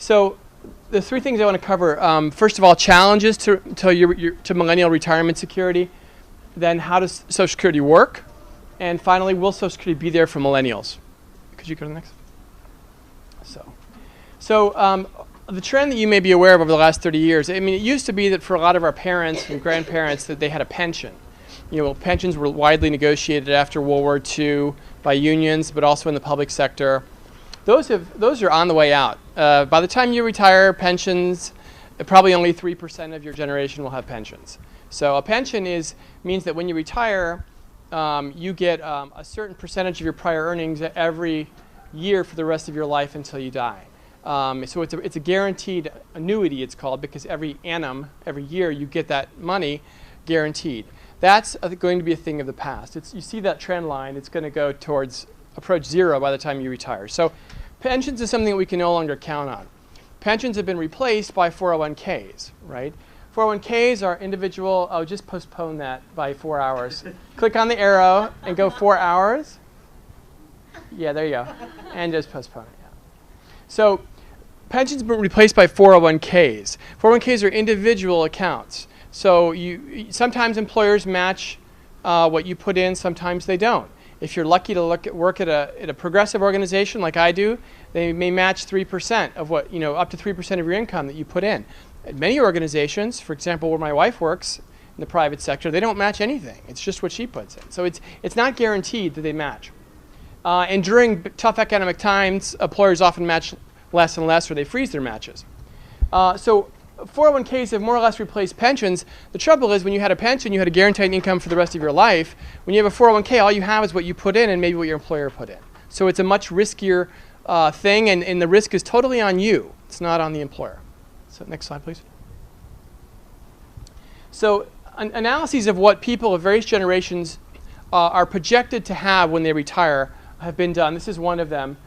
So the three things I want to cover. First of all, challenges to millennial retirement security. Then how does Social Security work? And finally, will Social Security be there for millennials? Could you go to the next? So the trend that you may be aware of over the last 30 years, I mean, it used to be that for a lot of our parents and grandparents that they had a pension. Pensions were widely negotiated after World War II by unions, but also in the public sector. Those are on the way out. By the time you retire, pensions, probably only 3% of your generation will have pensions. So a pension means that when you retire, you get a certain percentage of your prior earnings every year for the rest of your life until you die. So it's a guaranteed annuity, it's called, because every annum, every year, you get that money guaranteed. That's going to be a thing of the past. You see that trend line. It's going to go approach zero by the time you retire. So pensions is something that we can no longer count on. Pensions have been replaced by 401ks, right? 401ks are individual. Oh, just postpone that by 4 hours. Click on the arrow and go 4 hours. Yeah, there you go. And just postpone it. Yeah. So pensions have been replaced by 401ks. 401ks are individual accounts. So sometimes employers match what you put in, sometimes they don't. If you're lucky to work at a progressive organization like I do, they may match 3% of what, up to 3% of your income that you put in. At many organizations, for example, where my wife works in the private sector, they don't match anything. It's just what she puts in. So it's not guaranteed that they match. And during tough economic times, employers often match less and less, or they freeze their matches. So 401ks have more or less replaced pensions. The trouble is when you had a pension, you had a guaranteed income for the rest of your life. When you have a 401k, all you have is what you put in and maybe what your employer put in. So it's a much riskier thing, and the risk is totally on you. It's not on the employer. So next slide, please. So analyses of what people of various generations are projected to have when they retire have been done. This is one of them.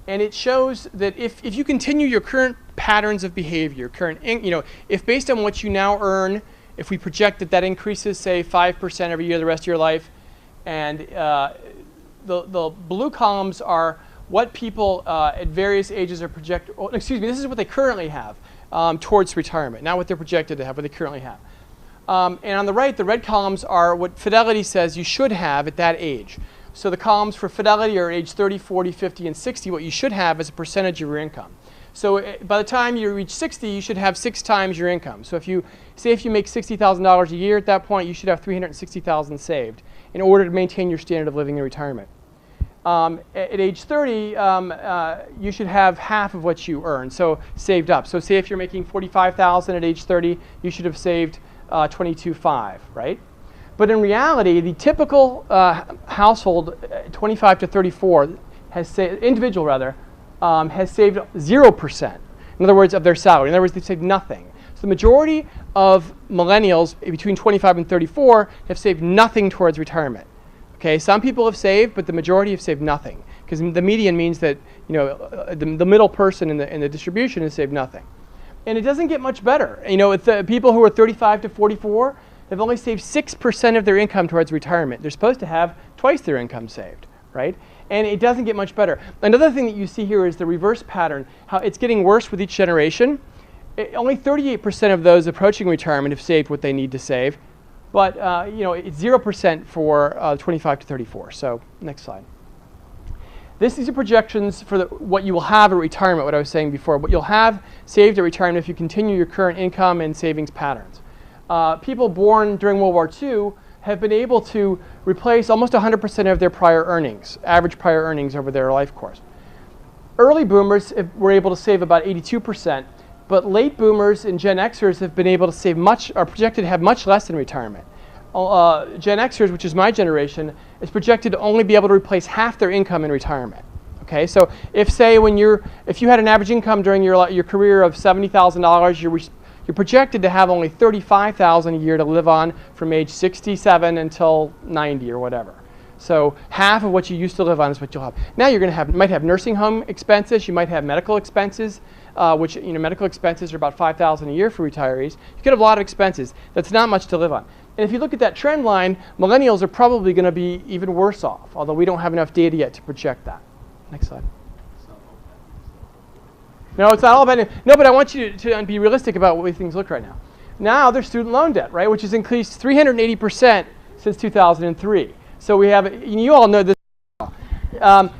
And it shows that if you continue your current patterns of behavior, if based on what you now earn, if we project that increases, say, 5% every year the rest of your life, and the blue columns are what people at various ages are projected, this is what they currently have towards retirement, not what they're projected to have, what they currently have. And on the right, the red columns are what Fidelity says you should have at that age. So the columns for Fidelity are age 30, 40, 50, and 60, what you should have as a percentage of your income. So by the time you reach 60, you should have 6 times your income. So if you make $60,000 a year at that point, you should have $360,000 saved in order to maintain your standard of living in retirement. At age 30, you should have half of what you earn, so saved up. So say if you're making $45,000 at age 30, you should have saved $22,500, right? But in reality, the typical household, 25 to 34, has saved 0%. In other words, of their salary. In other words, they've saved nothing. So the majority of millennials between 25 and 34 have saved nothing towards retirement. Okay, some people have saved, but the majority have saved nothing, because the median means that the middle person in the distribution has saved nothing. And it doesn't get much better. The people who are 35 to 44. They've only saved 6% of their income towards retirement. They're supposed to have twice their income saved, right? And it doesn't get much better. Another thing that you see here is the reverse pattern, how it's getting worse with each generation. Only 38% of those approaching retirement have saved what they need to save, but it's 0% for 25 to 34. So next slide. These are projections for what you will have at retirement, what I was saying before, what you'll have saved at retirement if you continue your current income and savings patterns. People born during World War II have been able to replace almost 100% of their prior earnings, average prior earnings over their life course. Early boomers were able to save about 82%, but late boomers and Gen Xers have been able to save are projected to have much less in retirement. Gen Xers, which is my generation, is projected to only be able to replace half their income in retirement. Okay, so if you had an average income during your career of $70,000, you're projected to have only $35,000 a year to live on from age 67 until 90 or whatever. So half of what you used to live on is what you'll have. Now you might have nursing home expenses, you might have medical expenses, which medical expenses are about $5,000 a year for retirees. You could have a lot of expenses. That's not much to live on. And if you look at that trend line, millennials are probably going to be even worse off, although we don't have enough data yet to project that. Next slide. No, it's not all about no, but I want you to be realistic about the way things look right now. Now there's student loan debt, right, which has increased 380% since 2003. So we have, you all know this.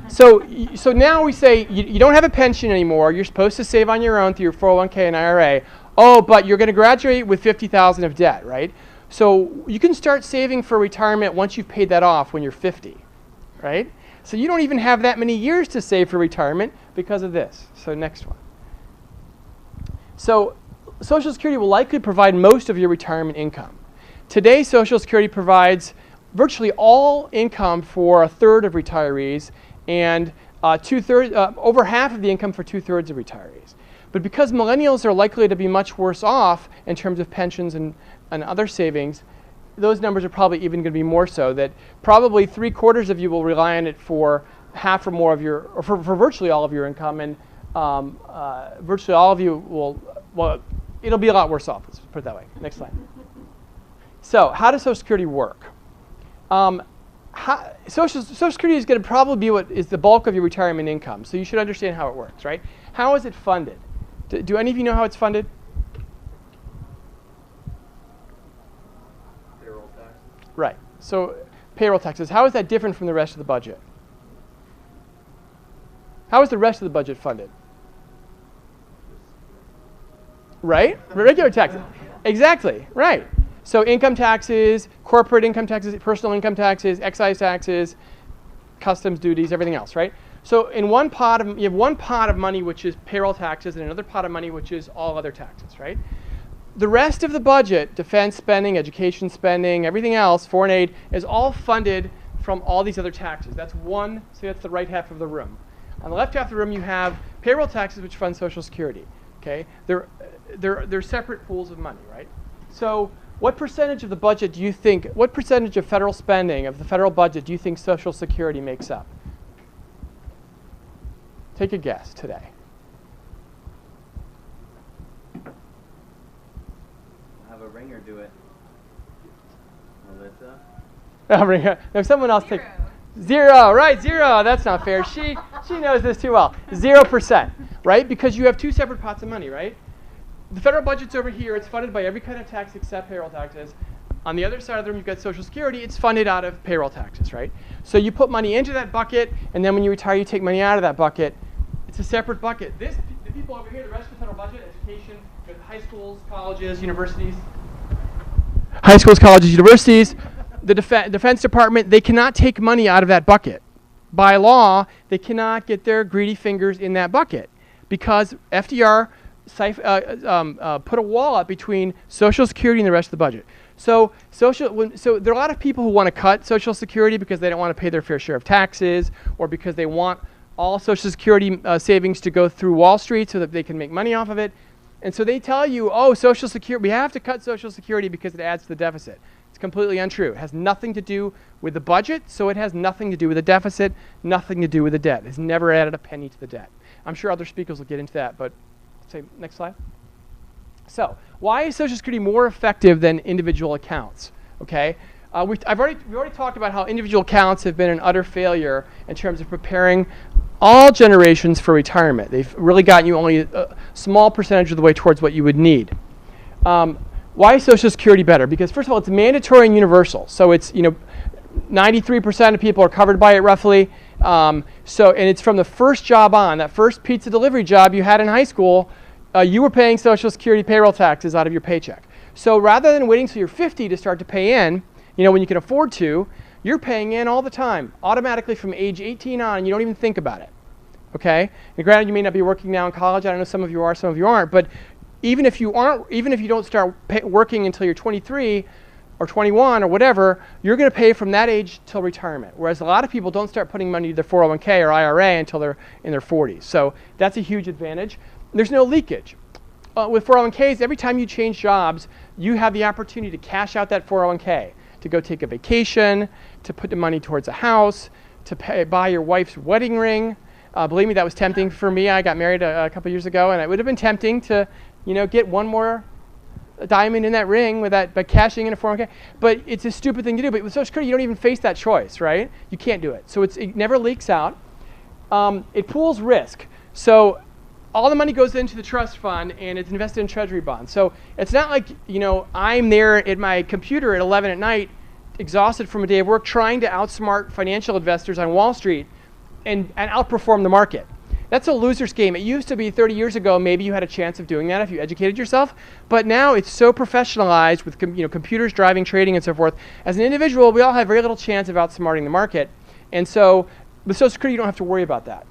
So now we say you don't have a pension anymore. You're supposed to save on your own through your 401k and IRA. Oh, but you're going to graduate with $50,000 of debt, right? So you can start saving for retirement once you've paid that off when you're 50, right? So you don't even have that many years to save for retirement because of this. So next one. So Social Security will likely provide most of your retirement income. Today, Social Security provides virtually all income for a third of retirees and over half of the income for 2/3 of retirees. But because millennials are likely to be much worse off in terms of pensions and other savings, those numbers are probably even going to be more so, that probably 3/4 of you will rely on it for half or more of your, or for virtually all of your income, and virtually all of you will, well, it'll be a lot worse off, let's put it that way. Next slide. So how does Social Security work? Social Security is going to probably be what is the bulk of your retirement income, so you should understand how it works, right? How is it funded? Do any of you know how it's funded? Payroll taxes. Right. So payroll taxes. How is that different from the rest of the budget? How is the rest of the budget funded? Right? Regular taxes. Exactly. Right. So income taxes, corporate income taxes, personal income taxes, excise taxes, customs duties, everything else, right? So in one pot of, you have one pot of money which is payroll taxes and another pot of money which is all other taxes, right? The rest of the budget, defense spending, education spending, everything else, foreign aid, is all funded from all these other taxes. That's one, so that's the right half of the room. On the left half of the room you have payroll taxes which fund Social Security, okay? They're separate pools of money, right? So what percentage of the budget do you think, what percentage of federal spending, of the federal budget, do you think Social Security makes up? Take a guess today. Have a ringer do it. Melissa? No, someone else take. Zero, right, zero. That's not fair. She knows this too well. 0%, right? Because you have two separate pots of money, right? The federal budget's over here. It's funded by every kind of tax except payroll taxes. On the other side of the room, you've got Social Security. It's funded out of payroll taxes, right? So you put money into that bucket, and then when you retire, you take money out of that bucket. It's a separate bucket. The people over here, the rest of the federal budget, education, high schools, colleges, universities. High schools, colleges, universities. The Defense Department, they cannot take money out of that bucket. By law, they cannot get their greedy fingers in that bucket because FDR put a wall up between Social Security and the rest of the budget. So there are a lot of people who want to cut Social Security because they don't want to pay their fair share of taxes, or because they want all Social Security savings to go through Wall Street so that they can make money off of it. And so they tell you, oh, Social Security, we have to cut Social Security because it adds to the deficit. It's completely untrue. It has nothing to do with the budget, so it has nothing to do with the deficit, nothing to do with the debt. It's never added a penny to the debt. I'm sure other speakers will get into that, but say, next slide. So, why is Social Security more effective than individual accounts? Okay, we've already talked about how individual accounts have been an utter failure in terms of preparing all generations for retirement. They've really gotten you only a small percentage of the way towards what you would need. Why is Social Security better? Because first of all, it's mandatory and universal. So it's 93% of people are covered by it roughly. And it's from the first job on, that first pizza delivery job you had in high school. You were paying Social Security payroll taxes out of your paycheck. So rather than waiting till you're 50 to start to pay in, when you can afford to, you're paying in all the time, automatically from age 18 on, and you don't even think about it. Okay? And granted, you may not be working now in college. I know some of you are, some of you aren't. But even if you don't start working until you're 23 or 21 or whatever, you're going to pay from that age till retirement. Whereas a lot of people don't start putting money to their 401k or IRA until they're in their 40s. So that's a huge advantage. There's no leakage. With 401ks, every time you change jobs, you have the opportunity to cash out that 401k, to go take a vacation, to put the money towards a house, to buy your wife's wedding ring. Believe me, that was tempting for me. I got married a couple years ago, and it would have been tempting to, get one more diamond in that ring with that by cashing in a 401k. But it's a stupid thing to do. But with Social Security, you don't even face that choice, right? You can't do it. So it never leaks out. It pools risk. So all the money goes into the trust fund and it's invested in treasury bonds. So it's not like, I'm there at my computer at 11 at night, exhausted from a day of work, trying to outsmart financial investors on Wall Street and outperform the market. That's a loser's game. It used to be 30 years ago, maybe you had a chance of doing that if you educated yourself. But now it's so professionalized with computers driving trading and so forth. As an individual, we all have very little chance of outsmarting the market. And so with Social Security, you don't have to worry about that.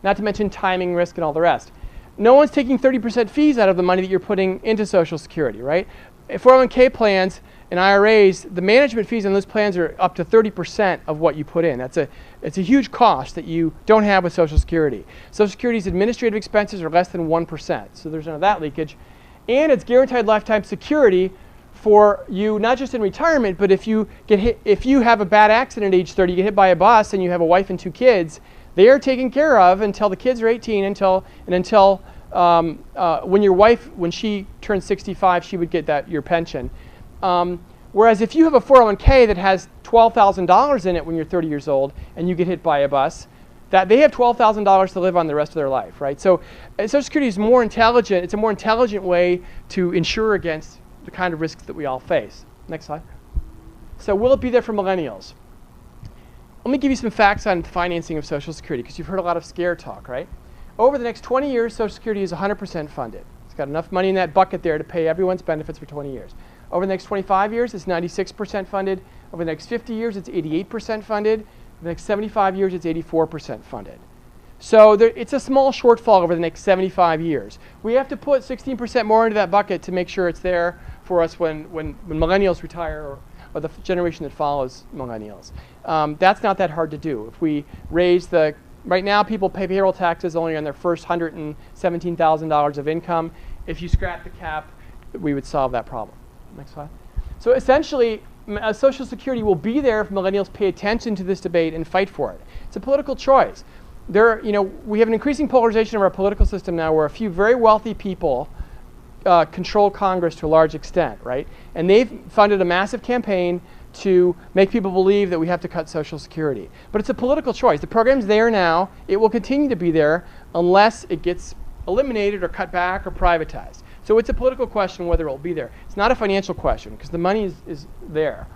Not to mention timing risk and all the rest. No one's taking 30% fees out of the money that you're putting into Social Security, right? 401k plans and IRAs, the management fees on those plans are up to 30% of what you put in. It's a huge cost that you don't have with Social Security. Social Security's administrative expenses are less than 1%, so there's none of that leakage. And it's guaranteed lifetime security for you, not just in retirement, but if you have a bad accident at age 30, you get hit by a bus and you have a wife and 2 kids, they are taken care of until the kids are 18, until when she turns 65, she would get your pension. Whereas if you have a 401k that has $12,000 in it when you're 30 years old and you get hit by a bus, that they have $12,000 to live on the rest of their life, right? So Social Security is more intelligent. It's a more intelligent way to insure against the kind of risks that we all face. Next slide. So will it be there for millennials? Let me give you some facts on financing of Social Security, because you've heard a lot of scare talk, right? Over the next 20 years, Social Security is 100% funded. It's got enough money in that bucket there to pay everyone's benefits for 20 years. Over the next 25 years, it's 96% funded. Over the next 50 years, it's 88% funded. Over the next 75 years, it's 84% funded. So it's a small shortfall over the next 75 years. We have to put 16% more into that bucket to make sure it's there for us when millennials retire, or the generation that follows millennials. That's not that hard to do. If we raise right now people pay payroll taxes only on their first $117,000 of income. If you scrap the cap, we would solve that problem. Next slide. So essentially, Social Security will be there if millennials pay attention to this debate and fight for it. It's a political choice. We have an increasing polarization of our political system now where a few very wealthy people control Congress to a large extent, right? And they've funded a massive campaign to make people believe that we have to cut Social Security. But it's a political choice. The program's there now. It will continue to be there unless it gets eliminated or cut back or privatized. So it's a political question whether it will be there. It's not a financial question because the money is there.